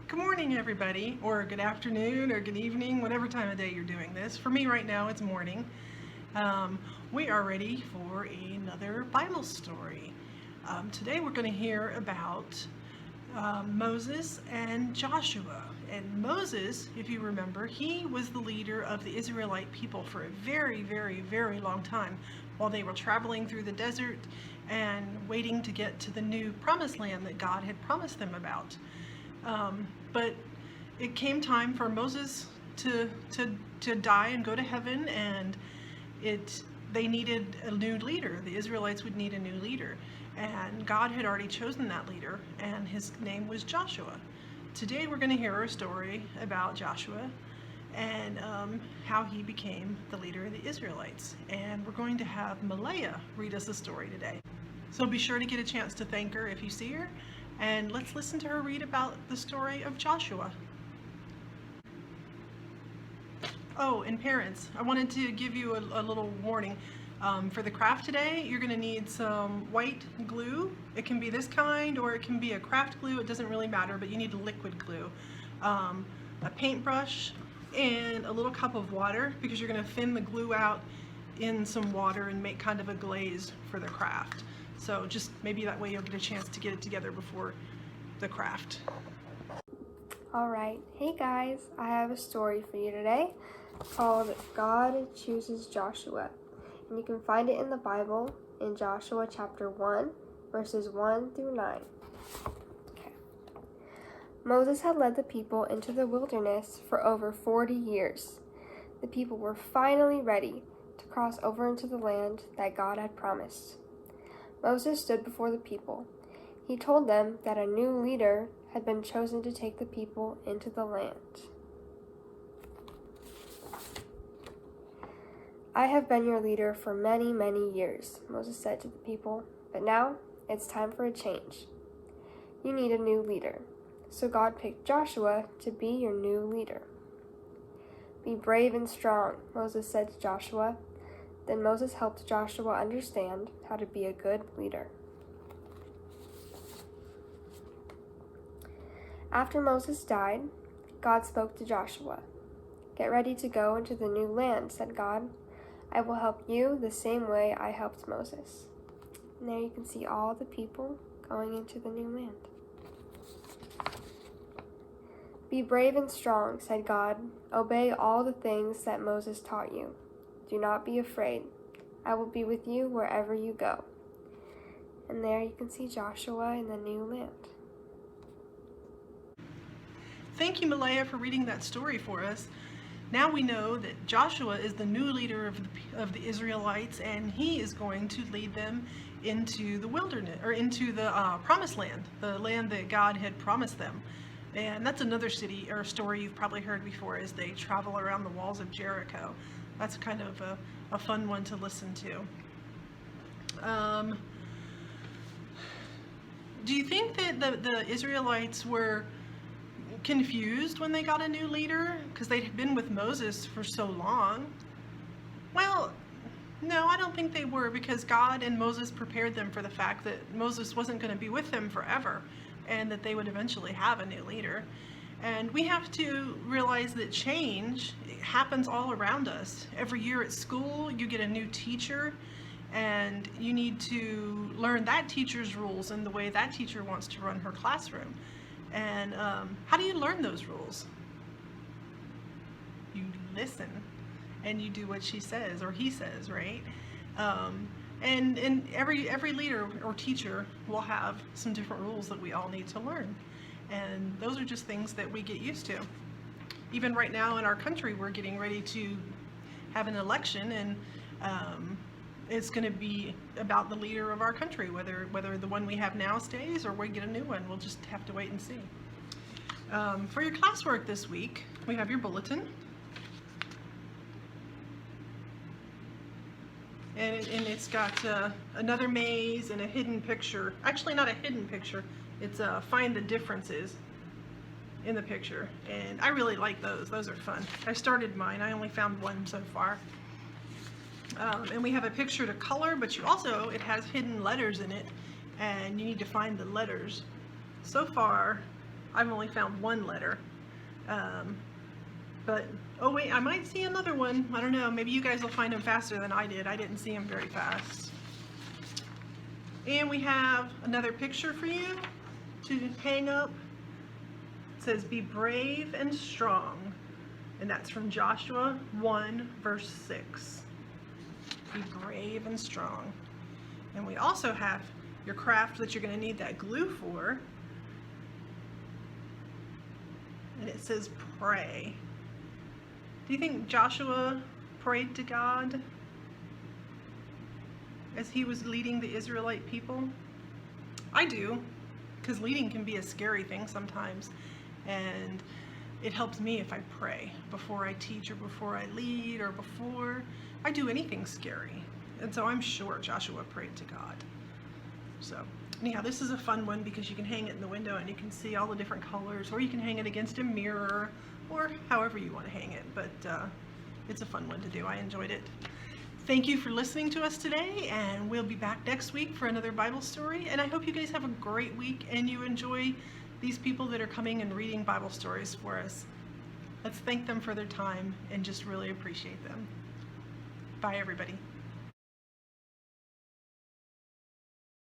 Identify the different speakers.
Speaker 1: Good morning, everybody, or good afternoon, or good evening, whatever time of day you're doing this. For me right now, it's morning. We are ready for another Bible story. Today we're going to hear about Moses and Joshua. And Moses, if you remember, he was the leader of the Israelite people for a very, very, very long time while they were traveling through the desert and waiting to get to the new promised land that God had promised them about. But it came time for Moses to die and go to heaven, and they needed a new leader. The Israelites would need a new leader, and God had already chosen that leader, and his name was Joshua. Today we're going to hear a story about Joshua and how he became the leader of the Israelites. And we're going to have Malaya read us a story today. So be sure to get a chance to thank her if you see her. And let's listen to her read about the story of Joshua. Oh, and parents, I wanted to give you a little warning. For the craft today, you're going to need some white glue. It can be this kind or it can be a craft glue. It doesn't really matter, but you need liquid glue. A paintbrush and a little cup of water, because you're going to thin the glue out in some water and make kind of a glaze for the craft. So just maybe that way you'll get a chance to get it together before the craft.
Speaker 2: Alright, hey guys, I have a story for you today called God Chooses Joshua. And you can find it in the Bible in Joshua chapter 1, verses 1 through 9. Okay. Moses had led the people into the wilderness for over 40 years. The people were finally ready to cross over into the land that God had promised. Moses stood before the people. He told them that a new leader had been chosen to take the people into the land. I have been your leader for many, many years, Moses said to the people, but now it's time for a change. You need a new leader. So God picked Joshua to be your new leader. Be brave and strong, Moses said to Joshua. Then Moses helped Joshua understand how to be a good leader. After Moses died, God spoke to Joshua. Get ready to go into the new land, said God. I will help you the same way I helped Moses. And there you can see all the people going into the new land. Be brave and strong, said God. Obey all the things that Moses taught you. Do not be afraid. I will be with you wherever you go. And there you can see Joshua in the new land.
Speaker 1: Thank you, Malaya, for reading that story for us. Now we know that Joshua is the new leader of the Israelites, and he is going to lead them into the wilderness, or into the promised land, the land that God had promised them. And that's another city or story you've probably heard before, as they travel around the walls of Jericho. That's kind of a fun one to listen to. Do you think that the Israelites were confused when they got a new leader because they'd been with Moses for so long? Well, no, I don't think they were, because God and Moses prepared them for the fact that Moses wasn't going to be with them forever and that they would eventually have a new leader. And we have to realize that change happens all around us. Every year at school, you get a new teacher, and you need to learn that teacher's rules and the way that teacher wants to run her classroom. And how do you learn those rules? You listen, and you do what she says or he says, right? And every leader or teacher will have some different rules that we all need to learn. And those are just things that we get used to. Even right now in our country, we're getting ready to have an election, and it's going to be about the leader of our country, whether the one we have now stays or we get a new one. We'll just have to wait and see. For your classwork this week, we have your bulletin. And it's got another maze and a hidden picture. Actually, not a hidden picture. It's find the differences in the picture. And I really like those. Those are fun. I started mine. I only found one so far. And we have a picture to color, but it has hidden letters in it, and you need to find the letters. So far, I've only found one letter. But, oh wait, I might see another one. I don't know. Maybe you guys will find him faster than I did. I didn't see him very fast. And we have another picture for you to hang up. It says, "Be brave and strong." And that's from Joshua 1, verse 6. Be brave and strong. And we also have your craft that you're going to need that glue for. And it says pray. Do you think Joshua prayed to God as he was leading the Israelite people? I do, because leading can be a scary thing sometimes. And it helps me if I pray before I teach or before I lead or before I do anything scary. And so I'm sure Joshua prayed to God. So anyhow, this is a fun one because you can hang it in the window and you can see all the different colors, or you can hang it against a mirror, or however you want to hang it. But it's a fun one to do. I enjoyed it. Thank you for listening to us today, and we'll be back next week for another Bible story. And I hope you guys have a great week and you enjoy these people that are coming and reading Bible stories for us. Let's thank them for their time and just really appreciate them. Bye, everybody.